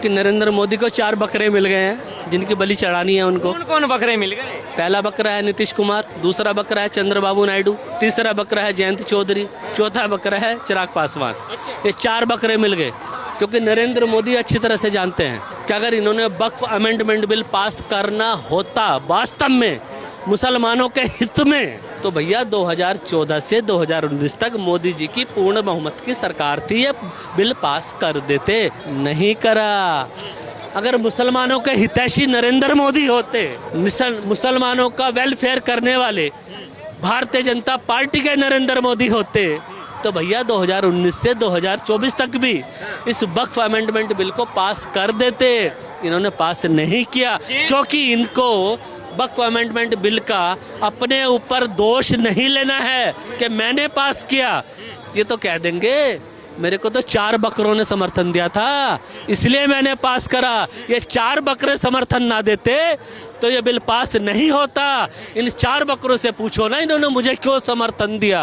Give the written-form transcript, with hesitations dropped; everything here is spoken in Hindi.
कि नरेंद्र मोदी को 4 बकरे मिल गए हैं जिनकी बलि चढ़ानी है उनको। कौन कौन बकरे मिल गए? पहला बकरा है नीतीश कुमार, दूसरा बकरा है चंद्रबाबू नायडू, तीसरा बकरा है जयंत चौधरी, चौथा बकरा है चिराग पासवान। ये 4 बकरे मिल गए क्योंकि नरेंद्र मोदी अच्छी तरह से जानते हैं कि अगर इन्होंने वक्फ अमेंडमेंट बिल पास करना होता वास्तव में मुसलमानों के हित में, तो भैया 2014 से 2019 तक मोदी जी की पूर्ण बहुमत की सरकार थी, ये बिल पास कर देते, नहीं करा। अगर मुसलमानों के हितैषी नरेंद्र मोदी होते, मुसलमानों का वेलफेयर करने वाले भारतीय जनता पार्टी के नरेंद्र मोदी होते, तो भैया 2019 से 2024 तक भी इस वक्फ अमेंडमेंट बिल को पास कर देते। इन्होंने पास नहीं किया क्योंकि इनको वक्फ अमेंडमेंट बिल का अपने ऊपर दोष नहीं लेना है कि मैंने पास किया। ये तो कह देंगे मेरे को तो 4 बकरों ने समर्थन दिया था इसलिए मैंने पास करा। ये 4 बकरे समर्थन ना देते तो ये बिल पास नहीं होता। इन 4 बकरों से पूछो ना इन्होंने मुझे क्यों समर्थन दिया।